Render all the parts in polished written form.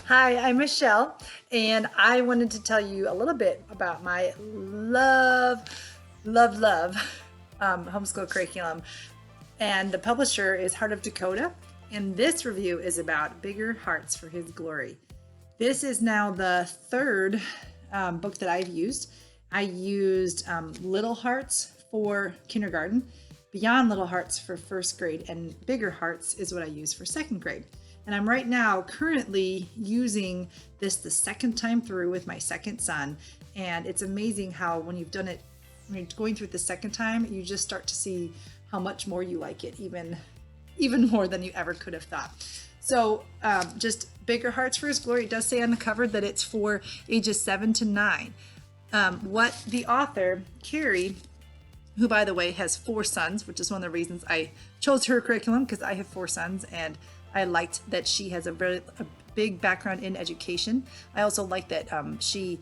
Hi, I'm Michelle, and I wanted to tell you a little bit about my love homeschool curriculum. And the publisher is Heart of Dakota, and this review is about Bigger Hearts for His Glory. This is now the third book that I've used. I used Little Hearts for kindergarten, Beyond Little Hearts for first grade, and Bigger Hearts is what I use for second grade. And I'm right now currently using this the second time through with my second son. And it's amazing how when you've done it, when you're going through it the second time, you just start to see how much more you like it, even more than you ever could have thought. So just Bigger Hearts for His Glory. It does say on the cover that it's for ages 7 to 9. What the author, Carrie, who by the way has 4 sons, which is one of the reasons I chose her curriculum, because I have 4 sons and I liked that she has a big background in education. I also like that she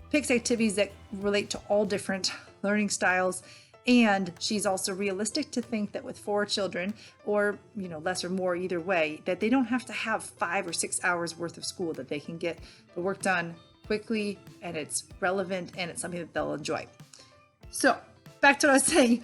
picks activities that relate to all different learning styles. And she's also realistic to think that with 4 children, or less or more either way, that they don't have to have 5 or 6 hours worth of school, that they can get the work done quickly and it's relevant and it's something that they'll enjoy. So back to what I was saying,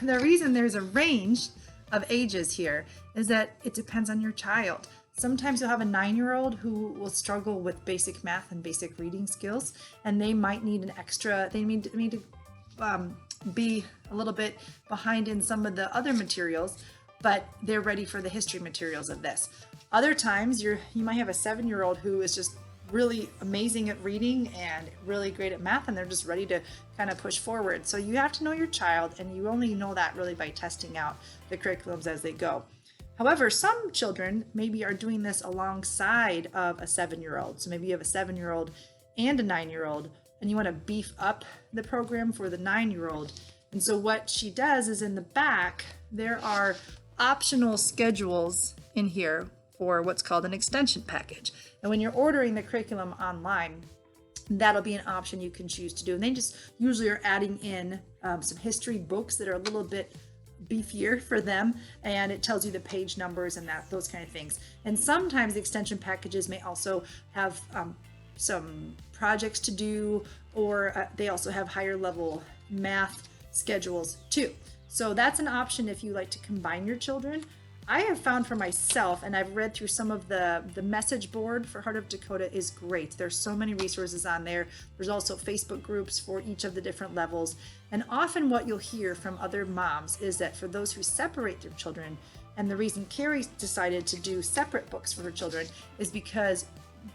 the reason there's a range of ages here is that it depends on your child. Sometimes you'll have a 9-year-old who will struggle with basic math and basic reading skills, and they might need they need to be a little bit behind in some of the other materials, but they're ready for the history materials of this. Other times you might have a 7-year-old who is just really amazing at reading and really great at math, and they're just ready to kind of push forward. So you have to know your child, and you only know that really by testing out the curriculums as they go. However, some children maybe are doing this alongside of a 7-year-old. So maybe you have a 7-year-old and a 9-year-old, and you want to beef up the program for the 9-year-old. And so what she does is in the back, there are optional schedules in here for what's called an extension package. And when you're ordering the curriculum online, that'll be an option you can choose to do. And they just usually are adding in some history books that are a little bit beefier for them, and it tells you the page numbers and those kind of things. And sometimes the extension packages may also have some projects to do, or they also have higher level math schedules too. So that's an option if you like to combine your children. I have found for myself, and I've read through some of the message board for Heart of Dakota is great. There's so many resources on there. There's also Facebook groups for each of the different levels. And often what you'll hear from other moms is that for those who separate their children, and the reason Carrie decided to do separate books for her children is because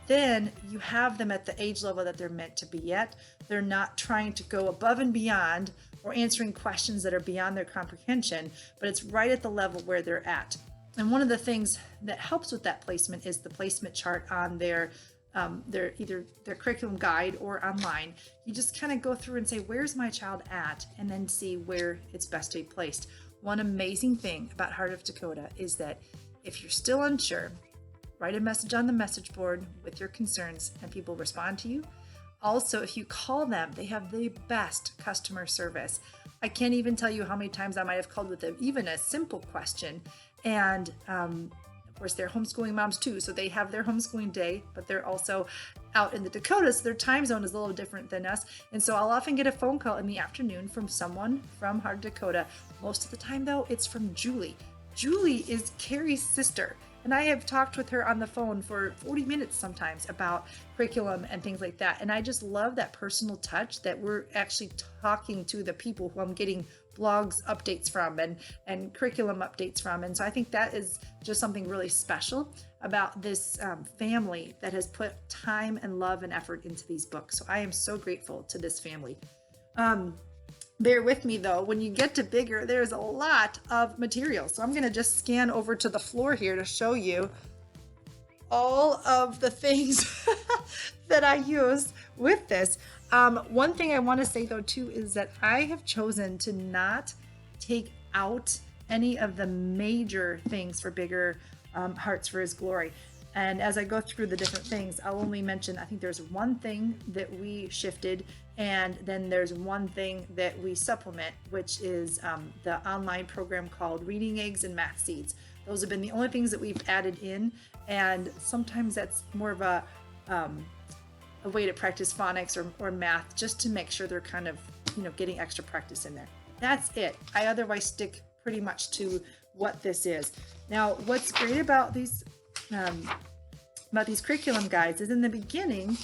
then you have them at the age level that they're meant to be at. They're not trying to go above and beyond or answering questions that are beyond their comprehension, but it's right at the level where they're at. And one of the things that helps with that placement is the placement chart on their either their curriculum guide or online. You just kind of go through and say, where's my child at? And then see where it's best to be placed. One amazing thing about Heart of Dakota is that if you're still unsure, write a message on the message board with your concerns and people respond to you. Also, if you call them, they have the best customer service. I can't even tell you how many times I might have called with even a simple question. And of course, they're homeschooling moms too. So they have their homeschooling day, but they're also out in the Dakotas. So their time zone is a little different than us. And so I'll often get a phone call in the afternoon from someone from Heart of Dakota. Most of the time, though, it's from Julie. Julie is Carrie's sister. And I have talked with her on the phone for 40 minutes sometimes about curriculum and things like that. And I just love that personal touch that we're actually talking to the people who I'm getting blogs updates from and curriculum updates from. And so I think that is just something really special about this family that has put time and love and effort into these books. So I am so grateful to this family. Bear with me though, when you get to bigger, there's a lot of material. So I'm going to just scan over to the floor here to show you all of the things that I use with this. One thing I want to say though too is that I have chosen to not take out any of the major things for Bigger Hearts for His Glory. And as I go through the different things, I'll only mention, I think there's one thing that we shifted, and then there's one thing that we supplement, which is the online program called Reading Eggs and Math Seeds. Those have been the only things that we've added in, and sometimes that's more of a way to practice phonics or math, just to make sure they're kind of, getting extra practice in there. That's it. I otherwise stick pretty much to what this is. Now, what's great about these curriculum guides is in the beginning,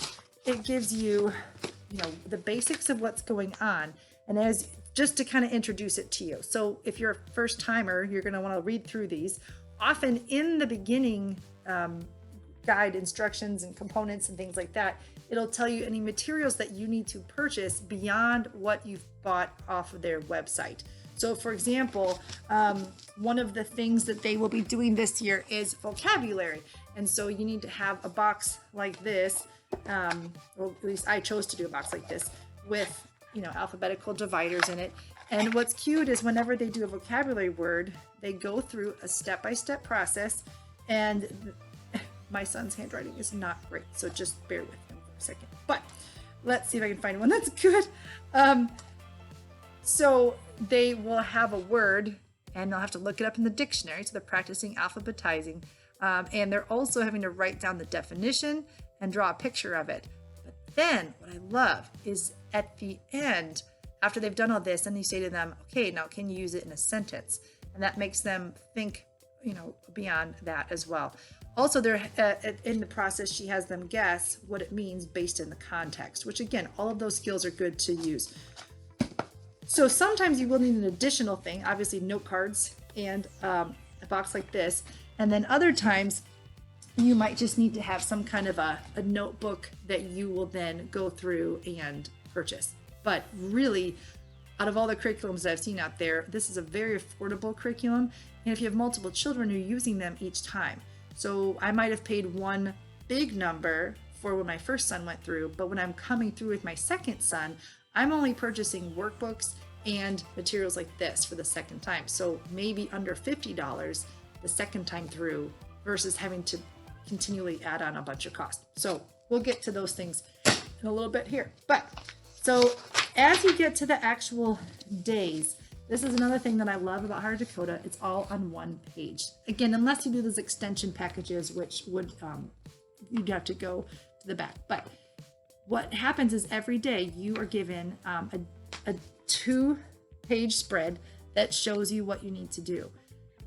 it gives you, the basics of what's going on, and as just to kind of introduce it to you. So if you're a first timer, you're going to want to read through these. Often in the beginning guide instructions and components and things like that, it'll tell you any materials that you need to purchase beyond what you've bought off of their website. So for example, one of the things that they will be doing this year is vocabulary. And so you need to have a box like this, or at least I chose to do a box like this with, alphabetical dividers in it. And what's cute is whenever they do a vocabulary word, they go through a step-by-step process, and my son's handwriting is not great, so just bear with him for a second. But let's see if I can find one that's good. So they will have a word, and they'll have to look it up in the dictionary, so they're practicing alphabetizing. And they're also having to write down the definition and draw a picture of it. But then what I love is at the end, after they've done all this, then you say to them, okay, now can you use it in a sentence? And that makes them think, beyond that as well. Also, they're in the process, she has them guess what it means based in the context, which again, all of those skills are good to use. So sometimes you will need an additional thing, obviously note cards and a box like this. And then other times you might just need to have some kind of a notebook that you will then go through and purchase. But really, out of all the curriculums that I've seen out there, this is a very affordable curriculum. And if you have multiple children, you're using them each time. So I might have paid one big number for when my first son went through, but when I'm coming through with my second son, I'm only purchasing workbooks and materials like this for the second time. So maybe under $50 the second time through versus having to continually add on a bunch of costs. So we'll get to those things in a little bit here. But so as you get to the actual days, this is another thing that I love about Heart of Dakota. It's all on one page. Again, unless you do those extension packages, which would you'd have to go to the back. But what happens is every day you are given a 2-page spread that shows you what you need to do.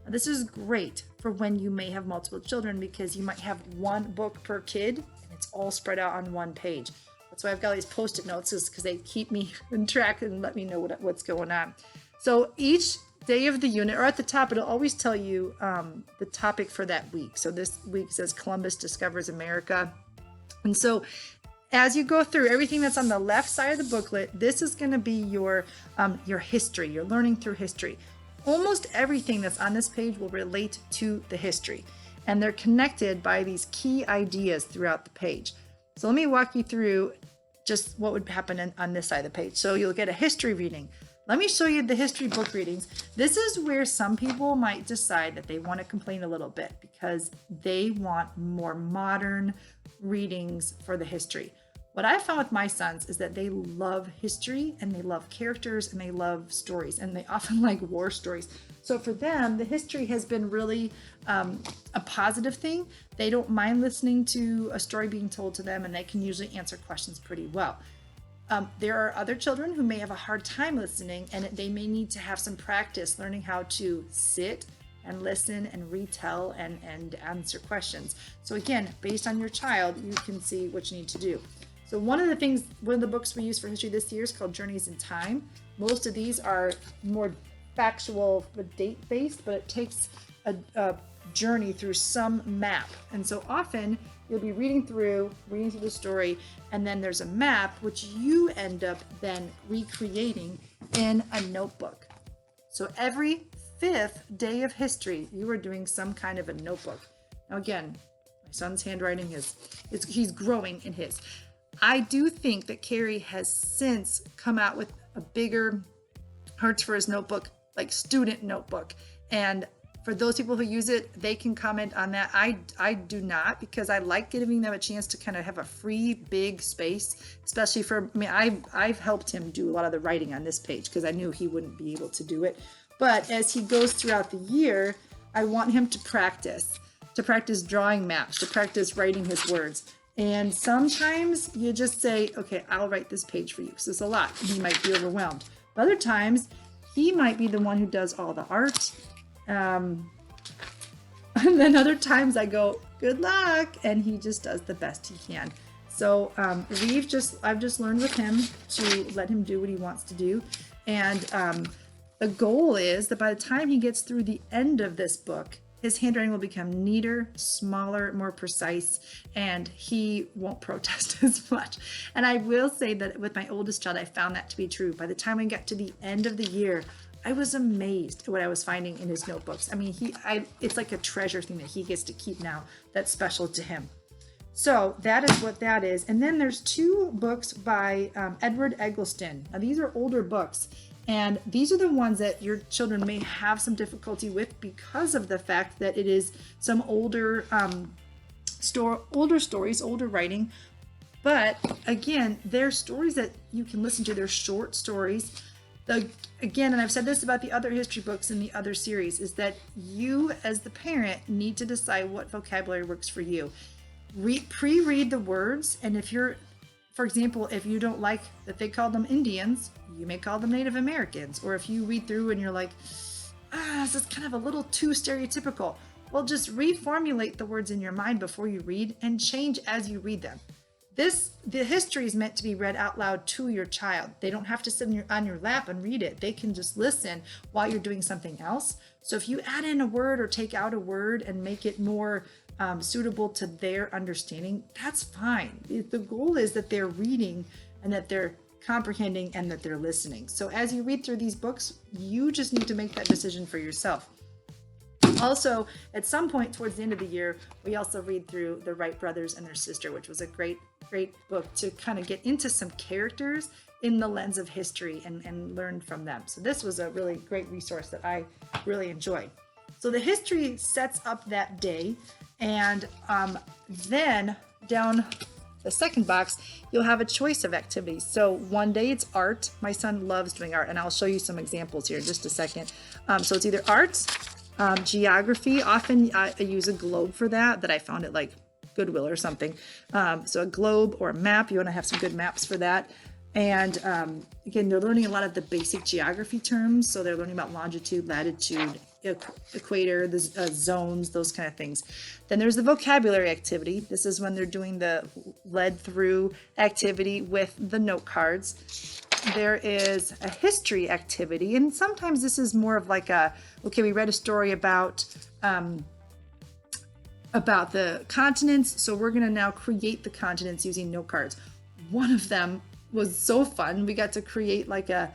Now, this is great for when you may have multiple children, because you might have one book per kid and it's all spread out on one page. That's why I've got these post-it notes, is because they keep me in track and let me know what's going on. So each day of the unit, or at the top, it'll always tell you the topic for that week. So this week says Columbus discovers America. And so as you go through everything that's on the left side of the booklet, this is going to be your history. You're learning through history. Almost everything that's on this page will relate to the history, and they're connected by these key ideas throughout the page. So let me walk you through just what would happen on this side of the page. So you'll get a history reading. Let me show you the history book readings. This is where some people might decide that they want to complain a little bit because they want more modern readings for the history. What I found with my sons is that they love history, and they love characters, and they love stories, and they often like war stories. So for them, the history has been really a positive thing. They don't mind listening to a story being told to them, and they can usually answer questions pretty well. There are other children who may have a hard time listening, and they may need to have some practice learning how to sit and listen and retell and answer questions. So again, based on your child, you can see what you need to do. So one of the books we use for history this year is called Journeys in Time. Most of these are more factual, date-based, but it takes a journey through some map. And so often you'll be reading through the story, and then there's a map which you end up then recreating in a notebook. So every 5th day of history, you are doing some kind of a notebook. Now again, my son's handwriting he's growing in his. I do think that Carrie has since come out with a bigger Hearts for His notebook, like student notebook. And For those people who use it, they can comment on that. I do not, because I like giving them a chance to kind of have a free big space, especially for, I mean, I've helped him do a lot of the writing on this page because I knew he wouldn't be able to do it. But as he goes throughout the year, I want him to practice drawing maps, to practice writing his words. And sometimes you just say, okay, I'll write this page for you. So it's a lot. He might be overwhelmed. But other times, he might be the one who does all the art. And then other times I go, good luck. And he just does the best he can. So I've just learned with him to let him do what he wants to do. And the goal is that by the time he gets through the end of this book, his handwriting will become neater, smaller, more precise, and he won't protest as much. And I will say that with my oldest child, I found that to be true. By the time we got to the end of the year, I was amazed at what I was finding in his notebooks. I mean, it's like a treasure thing that he gets to keep now that's special to him. So that is what that is. And then there's 2 books by Edward Eggleston. Now, these are older books. And these are the ones that your children may have some difficulty with because of the fact that it is some older stories, older writing. But again, they're stories that you can listen to. They're short stories. Again, and I've said this about the other history books in the other series, is that you as the parent need to decide what vocabulary works for you. Pre-read the words, and if you're, for example, if you don't like that they call them Indians, you may call them Native Americans. Or if you read through and you're like, this is kind of a little too stereotypical, well, just reformulate the words in your mind before you read and change as you read them. The history is meant to be read out loud to your child. They don't have to sit on your lap and read it. They can just listen while you're doing something else. So if you add in a word or take out a word and make it more suitable to their understanding, that's fine. The goal is that they're reading and that they're comprehending and that they're listening. So as you read through these books, you just need to make that decision for yourself. Also, at some point towards the end of the year, we also read through The Wright Brothers and Their Sister, which was a great book to kind of get into some characters in the lens of history and learn from them. So this was a really great resource that I really enjoyed. So the history sets up that day, and then down the second box, you'll have a choice of activities. So one day it's art. My son loves doing art, and I'll show you some examples here in just a second. So it's either art, geography. Often I use a globe for that I found at like Goodwill or something. So a globe or a map. You want to have some good maps for that. And again, they're learning a lot of the basic geography terms. So they're learning about longitude, latitude, equator, the zones, those kind of things. Then there's the vocabulary activity. This is when they're doing the lead through activity with the note cards. There is a history activity, and sometimes this is more of like we read a story about the continents, so we're going to now create the continents using note cards. One of them was so fun. We got to create like a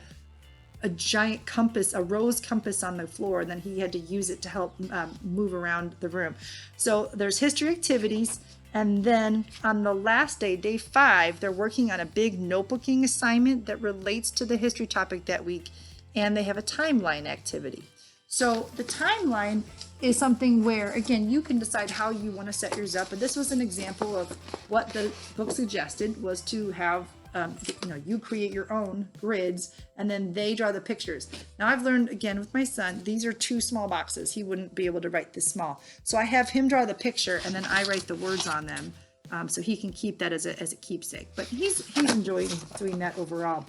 giant compass, a rose compass on the floor, and then he had to use it to help move around the room. So there's history activities, and then on the last day, day 5, they're working on a big notebooking assignment that relates to the history topic that week, and they have a timeline activity. So the timeline is something where, again, you can decide how you want to set yours up, but this was an example of what the book suggested was to have you create your own grids and then they draw the pictures. Now I've learned, again, with my son, these are too small boxes. He wouldn't be able to write this small. So I have him draw the picture and then I write the words on them so he can keep that as a keepsake. But he's enjoying doing that overall.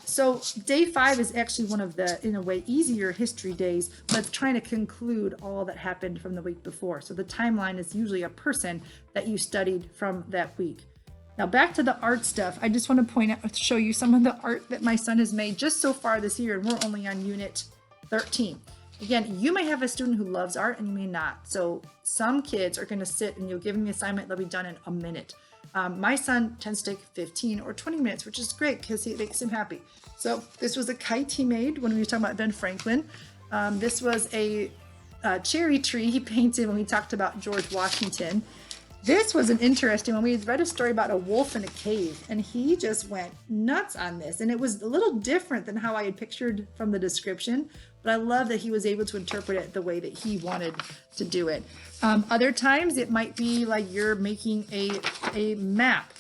So day 5 is actually one of the, in a way, easier history days, but it's trying to conclude all that happened from the week before. So the timeline is usually a person that you studied from that week. Now back to the art stuff, I just want to show you some of the art that my son has made just so far this year, and we're only on unit 13. Again, you may have a student who loves art and you may not. So some kids are going to sit and you'll give them the assignment, they'll be done in a minute. My son tends to take 15 or 20 minutes, which is great because it makes him happy. So this was a kite he made when we were talking about Ben Franklin. This was a cherry tree he painted when we talked about George Washington. This was an interesting one. We had read a story about a wolf in a cave, and he just went nuts on this. And it was a little different than how I had pictured from the description, but I love that he was able to interpret it the way that he wanted to do it. Other times it might be like you're making a map.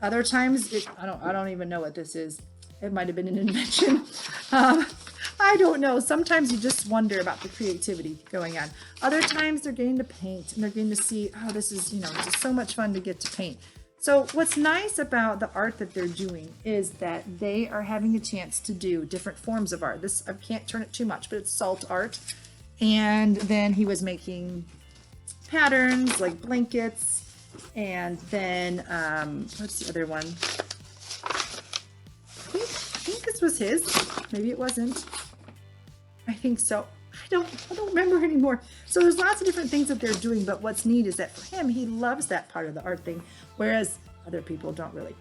Other times I don't even know what this is. It might have been an invention. I don't know. Sometimes you just wonder about the creativity going on. Other times they're getting to paint and they're getting to see, oh, this is, just so much fun to get to paint. So what's nice about the art that they're doing is that they are having a chance to do different forms of art. This, I can't turn it too much, but it's salt art. And then he was making patterns like blankets. And then, what's the other one? I think this was his. Maybe it wasn't. I think so. I don't remember anymore. So there's lots of different things that they're doing, but what's neat is that for him, he loves that part of the art thing, whereas other people don't really.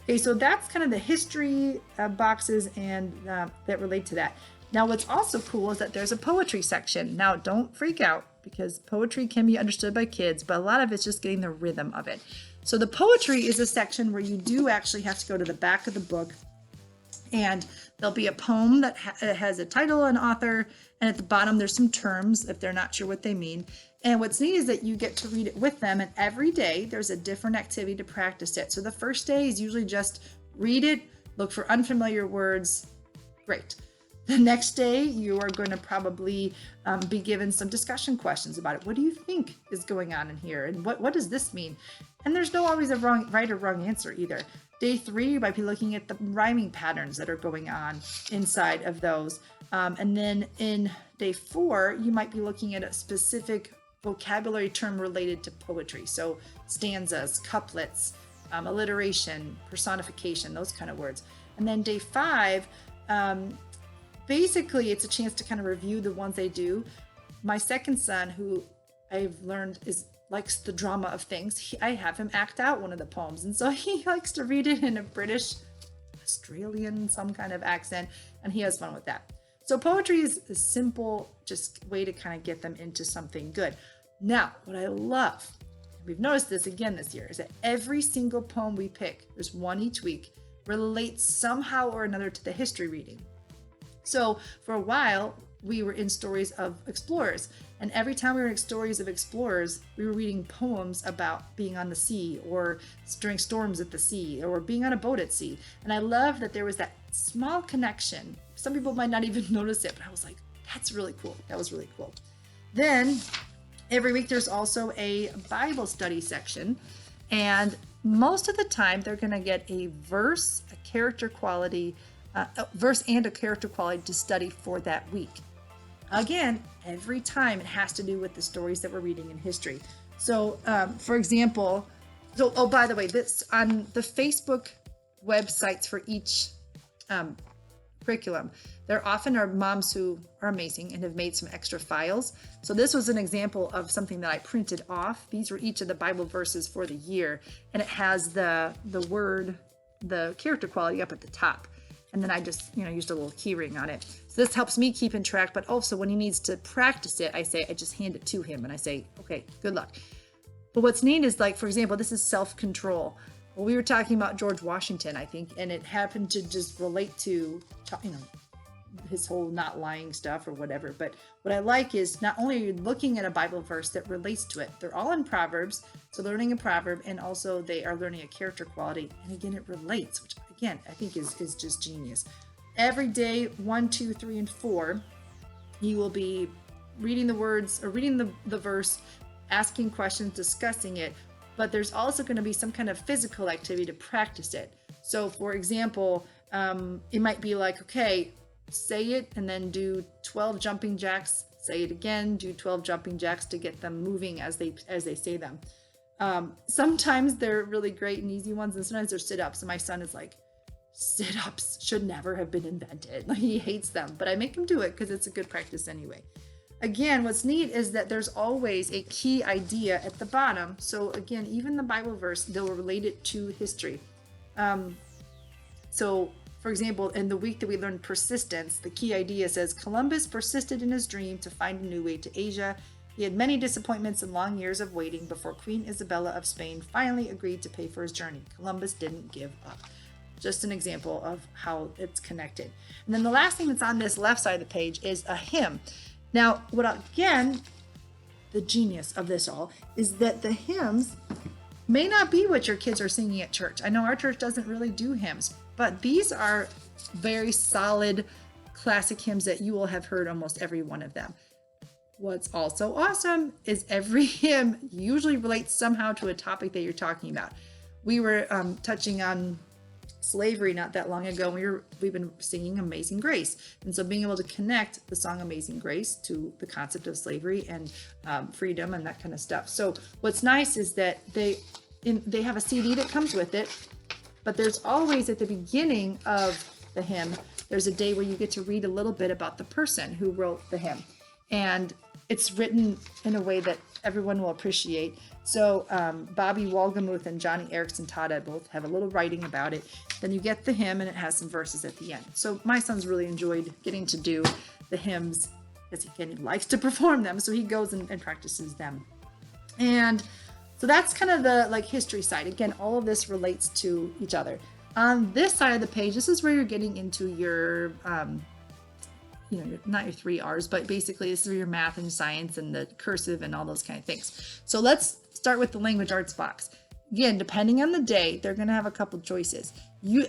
Okay, so that's kind of the history boxes and that relate to that. Now, what's also cool is that there's a poetry section. Now, don't freak out because poetry can be understood by kids, but a lot of it's just getting the rhythm of it. So the poetry is a section where you do actually have to go to the back of the book, and there'll be a poem that has a title and author, and at the bottom there's some terms if they're not sure what they mean. And what's neat is that you get to read it with them, and every day there's a different activity to practice it. So the first day is usually just read it, look for unfamiliar words. Great. The next day, you are going to probably be given some discussion questions about it. What do you think is going on in here? And what does this mean? And there's no always a right or wrong answer either. Day 3, you might be looking at the rhyming patterns that are going on inside of those. And then in day 4, you might be looking at a specific vocabulary term related to poetry. So stanzas, couplets, alliteration, personification, those kind of words. And then day 5, basically it's a chance to kind of review the ones they do. My second son, who I've learned likes the drama of things, I have him act out one of the poems, and so he likes to read it in a British, Australian, some kind of accent, and he has fun with that. So poetry is a simple just way to kind of get them into something good. Now, what I love, we've noticed this again this year, is that every single poem we pick, there's one each week, relates somehow or another to the history reading. So for a while, we were in stories of explorers. And every time we were in stories of explorers, we were reading poems about being on the sea or during storms at the sea or being on a boat at sea. And I love that there was that small connection. Some people might not even notice it, but I was like, that's really cool. That was really cool. Then every week there's also a Bible study section. And most of the time they're going to get a verse, a character quality, a verse and a character quality to study for that week. Again, every time it has to do with the stories that we're reading in history. So, for example, by the way, this on the Facebook websites for each curriculum, there often are moms who are amazing and have made some extra files. So this was an example of something that I printed off. These were each of the Bible verses for the year, and it has the character quality up at the top. And then I just, used a little key ring on it. So this helps me keep in track, but also when he needs to practice it, I just hand it to him and I say, okay, good luck. But what's neat is, like, for example, this is self-control. Well, we were talking about George Washington, I think, and it happened to just relate to, his whole not lying stuff or whatever. But what I like is not only are you looking at a Bible verse that relates to it, they're all in Proverbs. So learning a proverb, and also they are learning a character quality. And again, it relates, which again, I think is just genius. Every day, 1, 2, 3, and 4, you will be reading the words or reading the verse, asking questions, discussing it. But there's also going to be some kind of physical activity to practice it. So for example, it might be like, okay, say it and then do 12 jumping jacks, say it again, do 12 jumping jacks to get them moving as they say them. Sometimes they're really great and easy ones, and sometimes they're sit-ups. And my son is like, sit-ups should never have been invented. Like, he hates them, but I make him do it because it's a good practice anyway. Again, what's neat is that there's always a key idea at the bottom. So again, even the Bible verse, they'll relate it to history. So for example, in the week that we learned persistence, the key idea says Columbus persisted in his dream to find a new way to Asia. He had many disappointments and long years of waiting before Queen Isabella of Spain finally agreed to pay for his journey. Columbus didn't give up. Just an example of how it's connected. And then the last thing that's on this left side of the page is a hymn. Now, the genius of this all is that the hymns may not be what your kids are singing at church. I know our church doesn't really do hymns, but these are very solid classic hymns that you will have heard almost every one of them. What's also awesome is every hymn usually relates somehow to a topic that you're talking about. We were touching on slavery not that long ago. We've been singing Amazing Grace, and so being able to connect the song Amazing Grace to the concept of slavery and freedom and that kind of stuff. So what's nice is that they have a CD that comes with it, but there's always at the beginning of the hymn, there's a day where you get to read a little bit about the person who wrote the hymn, and it's written in a way that everyone will appreciate. So Bobby Walgamuth and Johnny Erickson Tada both have a little writing about it. Then you get the hymn, and it has some verses at the end. So my son's really enjoyed getting to do the hymns because he likes to perform them. So he goes and practices them. And so that's kind of the history side. Again, all of this relates to each other. On this side of the page, this is where you're getting into your not your 3 R's, but basically this is your math and science and the cursive and all those kind of things. So let's start with the language arts box. Again, depending on the day, they're going to have a couple choices.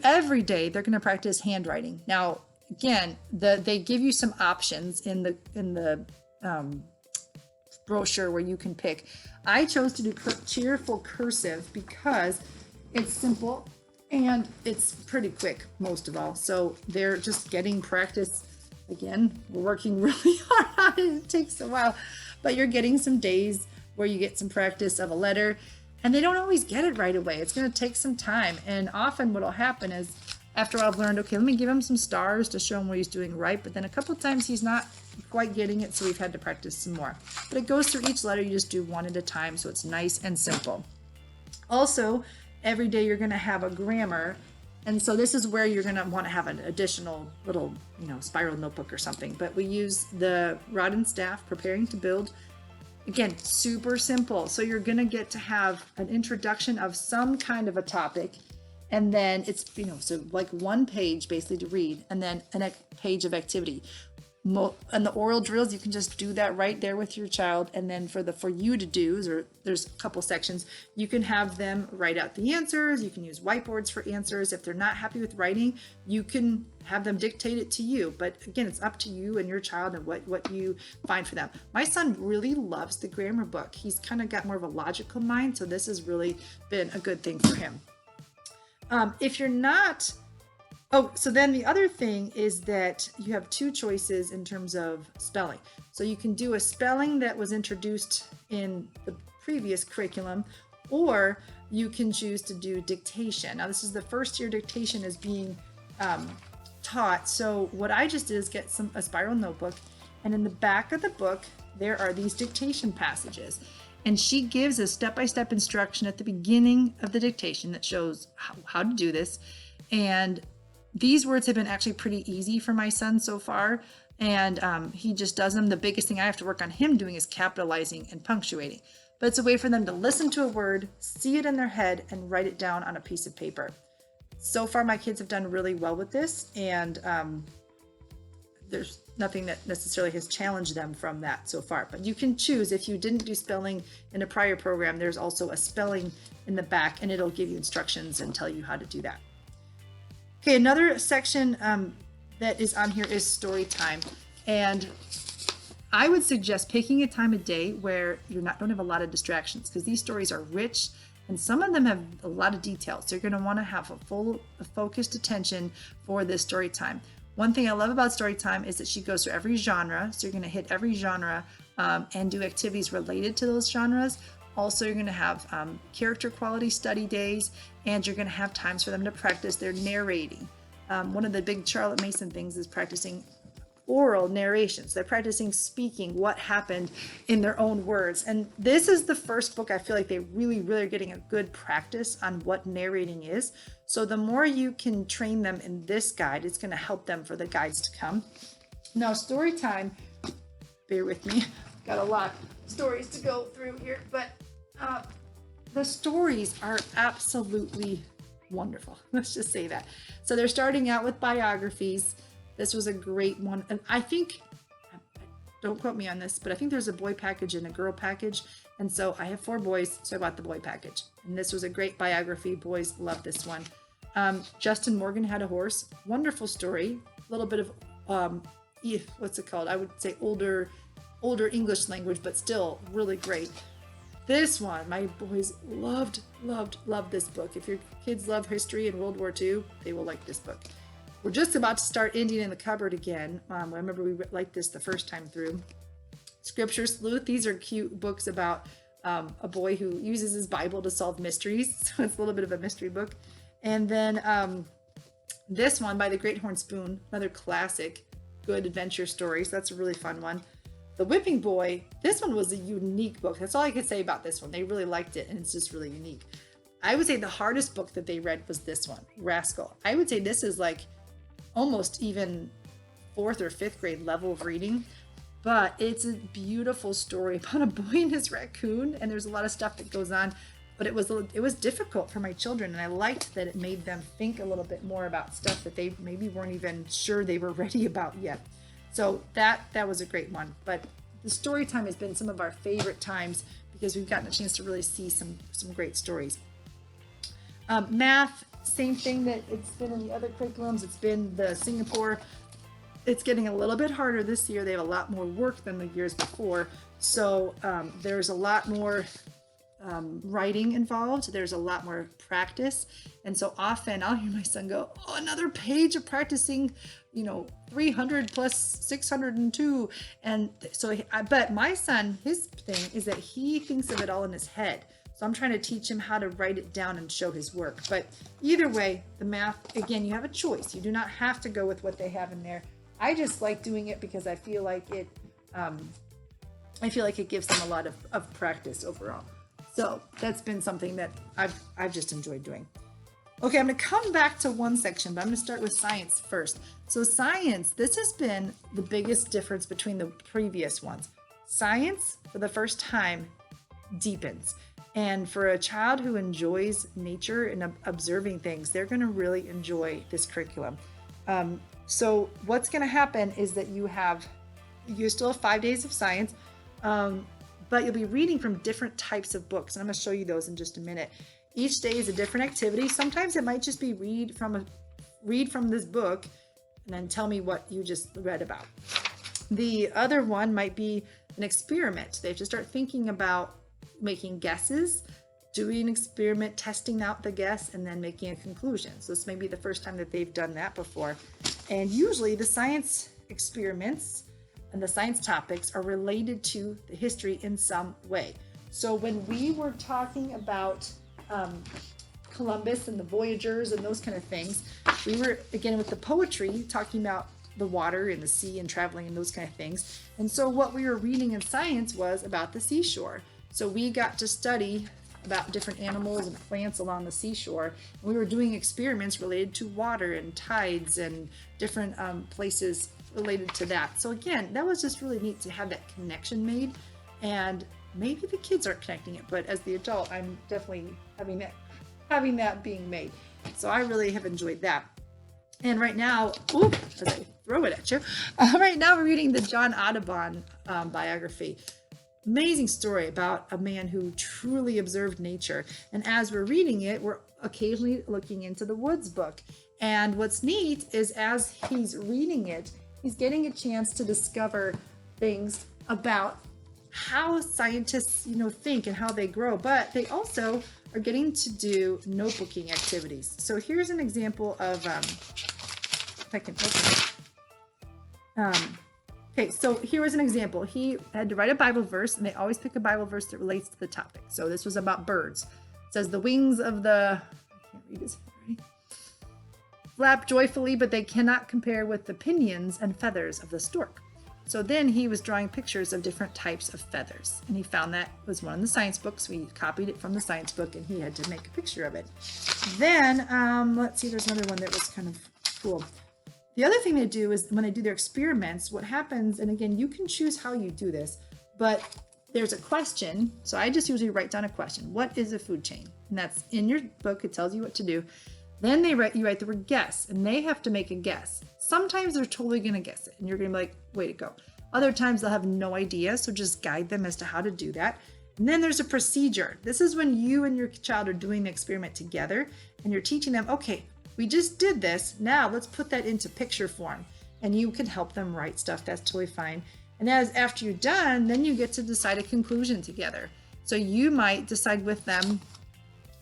Every day they're going to practice handwriting. Now, again, they give you some options in the brochure where you can pick. I chose to do cheerful cursive because it's simple and it's pretty quick most of all. So they're just getting practice. Again, we're working really hard on it. It takes a while, but you're getting some days where you get some practice of a letter, and they don't always get it right away. It's going to take some time. And often what will happen is after I've learned, okay, let me give him some stars to show him what he's doing right. But then a couple of times he's not quite getting it. So we've had to practice some more, but it goes through each letter. You just do one at a time. So it's nice and simple. Also, every day you're going to have a grammar. And so this is where you're going to want to have an additional little, spiral notebook or something. But we use the Rod and Staff Preparing to Build. Again, super simple. So you're going to get to have an introduction of some kind of a topic. And then it's, so one page basically to read, and then a page of activity. And the oral drills, you can just do that right there with your child. And then for you to do, there's a couple sections, you can have them write out the answers. You can use whiteboards for answers. If they're not happy with writing, you can have them dictate it to you. But again, it's up to you and your child and what you find for them. My son really loves the grammar book. He's kind of got more of a logical mind. So this has really been a good thing for him. If you're not... so then the other thing is that you have 2 choices in terms of spelling. So you can do a spelling that was introduced in the previous curriculum, or you can choose to do dictation. Now this is the first year dictation is being taught. So what I just did is get a spiral notebook, and in the back of the book, there are these dictation passages. And she gives a step-by-step instruction at the beginning of the dictation that shows how to do this. And these words have been actually pretty easy for my son so far, and he just does them. The biggest thing I have to work on him doing is capitalizing and punctuating. But it's a way for them to listen to a word, see it in their head, and write it down on a piece of paper. So far, my kids have done really well with this, and there's nothing that necessarily has challenged them from that so far. But you can choose. If you didn't do spelling in a prior program, there's also a spelling in the back, and it'll give you instructions and tell you how to do that. Okay, another section that is on here is story time. And I would suggest picking a time of day where you don't have a lot of distractions, because these stories are rich and some of them have a lot of details. So you're going to want to have a focused attention for this story time. One thing I love about story time is that she goes through every genre. So you're going to hit every genre and do activities related to those genres. Also, you're going to have character quality study days, and you're going to have times for them to practice their narrating. One of the big Charlotte Mason things is practicing oral narrations. They're practicing speaking what happened in their own words. And this is the first book I feel like they really, really are getting a good practice on what narrating is. So the more you can train them in this guide, it's going to help them for the guides to come. Now, story time, bear with me, got a lot stories to go through here, but the stories are absolutely wonderful. Let's just say that. So they're starting out with biographies. This was a great one. And I think, don't quote me on this, but I think there's a boy package and a girl package. And so I have 4 boys, so I bought the boy package. And this was a great biography. Boys love this one. Justin Morgan Had a Horse. Wonderful story. A little bit of, what's it called? I would say older English language, but still really great. This one, my boys loved this book. If your kids love history and World War II, they will like this book. We're just about to start Indian in the Cupboard again. I remember we liked this the first time through. Scripture Sleuth. These are cute books about a boy who uses his Bible to solve mysteries. So it's a little bit of a mystery book. And then this one by The Great Horn Spoon, another classic, good adventure story. So that's a really fun one. The Whipping Boy, this one was a unique book. That's all I could say about this one. They really liked it, and it's just really unique. I would say the hardest book that they read was this one, Rascal. I would say this is like almost even 4th or 5th grade level of reading, but it's a beautiful story about a boy and his raccoon, and there's a lot of stuff that goes on, but it was difficult for my children, and I liked that it made them think a little bit more about stuff that they maybe weren't even sure they were ready about yet. So that was a great one. But the story time has been some of our favorite times because we've gotten a chance to really see some great stories. Math, same thing that it's been in the other curriculums. It's been the Singapore. It's getting a little bit harder this year. They have a lot more work than the years before. So there's a lot more writing involved. There's a lot more practice. And so often I'll hear my son go, oh, another page of practicing, 300 plus 602. And so, but my son, his thing is that he thinks of it all in his head. So I'm trying to teach him how to write it down and show his work. But either way, the math, again, you have a choice. You do not have to go with what they have in there. I just like doing it because I feel like it gives them a lot of practice overall. So that's been something that I've just enjoyed doing. Okay, I'm going to come back to one section, but I'm going to start with science first. So science, this has been the biggest difference between the previous ones. Science, for the first time, deepens. And for a child who enjoys nature and observing things, they're going to really enjoy this curriculum. So what's going to happen is that you still have 5 days of science, but you'll be reading from different types of books. And I'm going to show you those in just a minute. Each day is a different activity. Sometimes it might just be read from this book and then tell me what you just read about. The other one might be an experiment. They have to start thinking about making guesses, doing an experiment, testing out the guess, and then making a conclusion. So this may be the first time that they've done that before. And usually the science experiments and the science topics are related to the history in some way. So when we were talking about Columbus and the voyagers and those kind of things, we were, again, with the poetry, talking about the water and the sea and traveling and those kind of things. And so what we were reading in science was about the seashore. So we got to study about different animals and plants along the seashore. And we were doing experiments related to water and tides and different places related to that. So again, that was just really neat to have that connection made. And maybe the kids aren't connecting it, but as the adult, I'm definitely having that being made. So I really have enjoyed that. And right now, as I throw it at you, right now we're reading the John Audubon biography. Amazing story about a man who truly observed nature. And as we're reading it, we're occasionally looking into the Woods book. And what's neat is as he's reading it, he's getting a chance to discover things about how scientists, think and how they grow. But they also are getting to do notebooking activities. So here's an example of, if I can open it. Okay, so here was an example. He had to write a Bible verse, and they always pick a Bible verse that relates to the topic. So this was about birds. It says, the wings of the, I can't read this, right? Flap joyfully, but they cannot compare with the pinions and feathers of the stork. So then he was drawing pictures of different types of feathers, and he found that was one in the science books. We copied it from the science book, and he had to make a picture of it. Then, let's see, there's another one that was kind of cool. The other thing they do is when they do their experiments, what happens, and again, you can choose how you do this, but there's a question. So I just usually write down a question. What is a food chain? And that's in your book. It tells you what to do. Then you write the word guess, and they have to make a guess. Sometimes they're totally going to guess it, and you're going to be like, way to go. Other times they'll have no idea, so just guide them as to how to do that. And then there's a procedure. This is when you and your child are doing the experiment together, and you're teaching them, okay, we just did this. Now let's put that into picture form, and you can help them write stuff. That's totally fine. And after you're done, then you get to decide a conclusion together. So you might decide with them,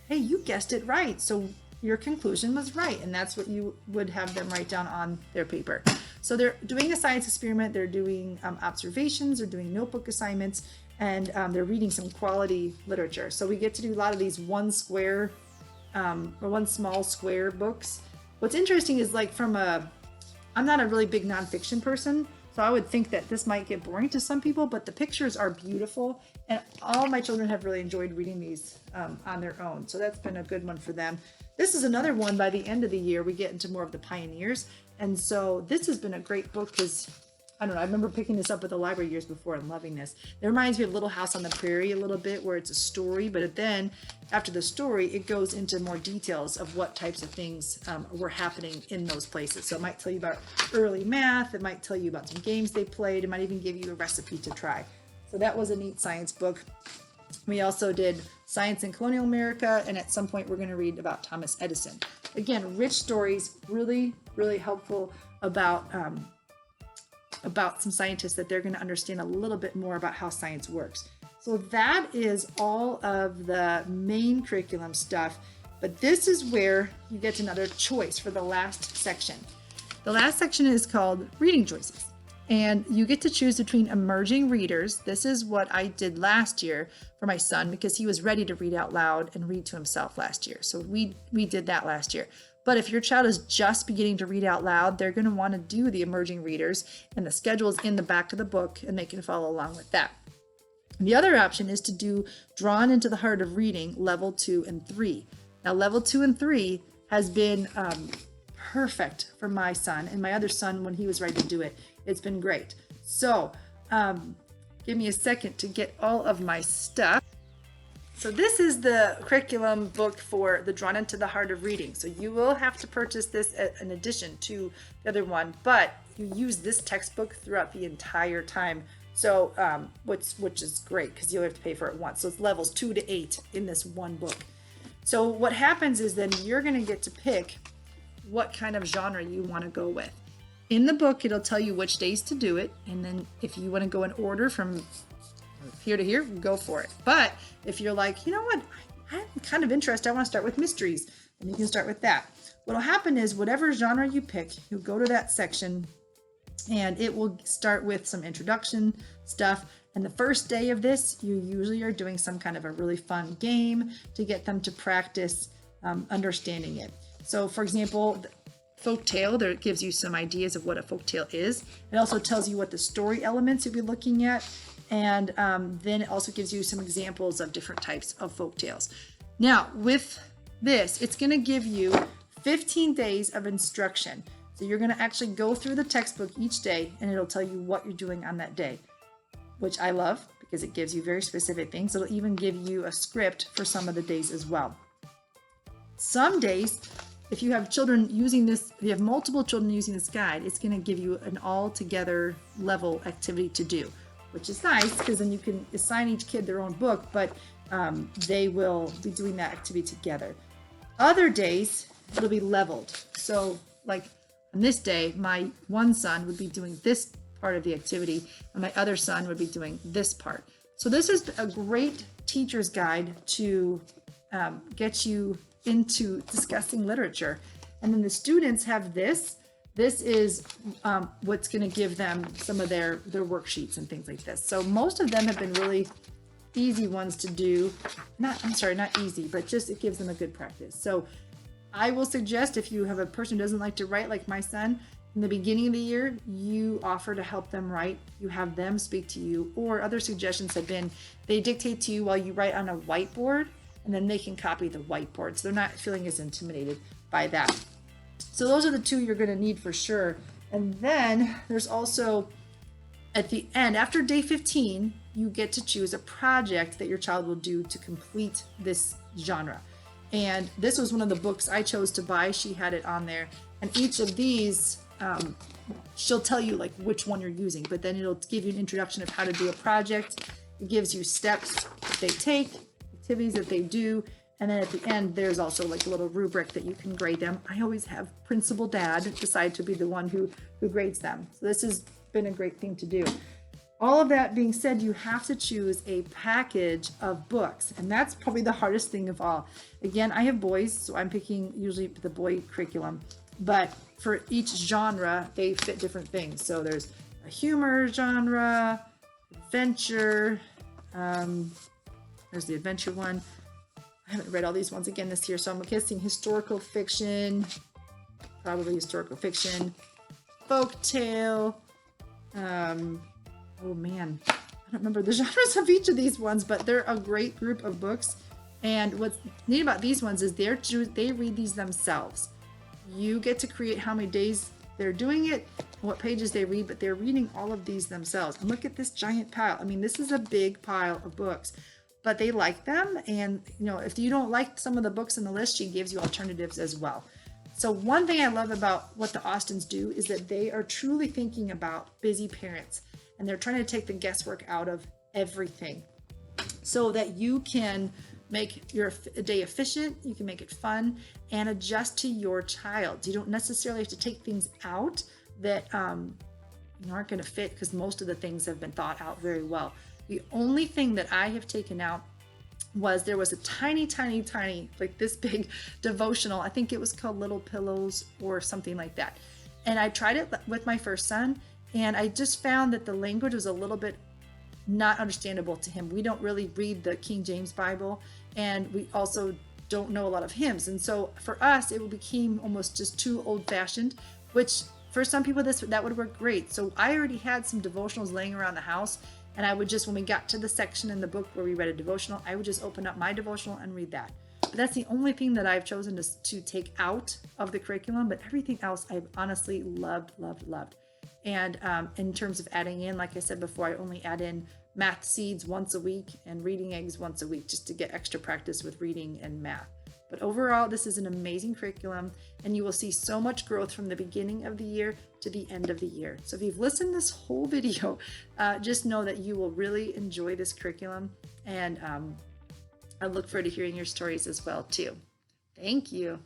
hey, you guessed it right. So your conclusion was right. And that's what you would have them write down on their paper. So they're doing a science experiment. They're doing observations. They're doing notebook assignments. And they're reading some quality literature. So we get to do a lot of these one small square books. What's interesting is like I'm not a really big nonfiction person. So I would think that this might get boring to some people, but the pictures are beautiful. And all my children have really enjoyed reading these on their own. So that's been a good one for them. This is another one. By the end of the year, we get into more of the pioneers. And so this has been a great book because, I don't know, I remember picking this up at the library years before and loving this. It reminds me of Little House on the Prairie a little bit, where it's a story, but then after the story, it goes into more details of what types of things were happening in those places. So it might tell you about early math. It might tell you about some games they played. It might even give you a recipe to try. So that was a neat science book. We also did Science in Colonial America, and at some point we're going to read about Thomas Edison. Again, rich stories, really, really helpful about some scientists that they're going to understand a little bit more about how science works. So that is all of the main curriculum stuff, but this is where you get another choice for the last section. The last section is called Reading Choices. And you get to choose between emerging readers. This is what I did last year for my son because he was ready to read out loud and read to himself last year. So we did that last year. But if your child is just beginning to read out loud, they're going to want to do the emerging readers, and the schedule is in the back of the book, and they can follow along with that. The other option is to do Drawn into the Heart of Reading, level 2 and 3. Now, level 2 and 3 has been perfect for my son and my other son when he was ready to do it. It's been great. So give me a second to get all of my stuff. So this is the curriculum book for the Drawn into the Heart of Reading. So you will have to purchase this in addition to the other one, but you use this textbook throughout the entire time. So which is great because you'll have to pay for it once. So it's levels 2 to 8 in this one book. So what happens is then you're going to get to pick what kind of genre you want to go with. In the book, it'll tell you which days to do it. And then if you want to go in order from here to here, go for it. But if you're like, you know what, I'm kind of interested, I want to start with mysteries, then you can start with that. What'll happen is whatever genre you pick, you'll go to that section and it will start with some introduction stuff. And the first day of this, you usually are doing some kind of a really fun game to get them to practice understanding it. So for example, folktale, there it gives you some ideas of what a folktale is. It also tells you what the story elements you'll be looking at. And then it also gives you some examples of different types of folktales. Now, with this, it's going to give you 15 days of instruction. So you're going to actually go through the textbook each day, and it'll tell you what you're doing on that day, which I love because it gives you very specific things. It'll even give you a script for some of the days as well. Some days, if you have children using this, if you have multiple children using this guide, it's going to give you an all-together level activity to do, which is nice because then you can assign each kid their own book, but they will be doing that activity together. Other days, it'll be leveled. So like on this day, my one son would be doing this part of the activity, and my other son would be doing this part. So this is a great teacher's guide to get you into discussing literature. And then the students have this. This is what's going to give them some of their worksheets and things like this. So most of them have been really easy ones to do. Not easy, but just it gives them a good practice. So I will suggest if you have a person who doesn't like to write like my son, in the beginning of the year, you offer to help them write. You have them speak to you. Or other suggestions have been they dictate to you while you write on a whiteboard, and then they can copy the whiteboard. So they're not feeling as intimidated by that. So those are the two you're going to need for sure. And then there's also at the end, after day 15, you get to choose a project that your child will do to complete this genre. And this was one of the books I chose to buy. She had it on there. And each of these, she'll tell you like which one you're using, but then it'll give you an introduction of how to do a project. It gives you steps that they take, activities that they do. And then at the end, there's also like a little rubric that you can grade them. I always have Principal Dad decide to be the one who grades them. So this has been a great thing to do. All of that being said, you have to choose a package of books, and that's probably the hardest thing of all. Again, I have boys, so I'm picking usually the boy curriculum, but for each genre, they fit different things. So there's a humor genre, adventure, there's the adventure one. I haven't read all these ones again this year, so I'm guessing historical fiction, probably historical fiction, folktale, oh man, I don't remember the genres of each of these ones, but they're a great group of books. And what's neat about these ones is they read these themselves. You get to create how many days they're doing it, what pages they read, but they're reading all of these themselves. And look at this giant pile. I mean, this is a big pile of books, but they like them. And if you don't like some of the books in the list, she gives you alternatives as well. So one thing I love about what the Austins do is that they are truly thinking about busy parents. And they're trying to take the guesswork out of everything so that you can make your day efficient, you can make it fun, and adjust to your child. You don't necessarily have to take things out that aren't going to fit, because most of the things have been thought out very well. The only thing that I have taken out was there was a tiny, like this big devotional. I think it was called Little Pillows or something like that. And I tried it with my first son, and I just found that the language was a little bit not understandable to him. We don't really read the King James Bible, and we also don't know a lot of hymns. And so for us, it became almost just too old-fashioned, which for some people that would work great. So I already had some devotionals laying around the house, and I would just, when we got to the section in the book where we read a devotional, I would just open up my devotional and read that. But that's the only thing that I've chosen to take out of the curriculum, but everything else I've honestly loved. And in terms of adding in, like I said before, I only add in math seeds once a week and reading eggs once a week, just to get extra practice with reading and math. But overall, this is an amazing curriculum, and you will see so much growth from the beginning of the year to the end of the year. So if you've listened this whole video, just know that you will really enjoy this curriculum, and I look forward to hearing your stories as well too. Thank you.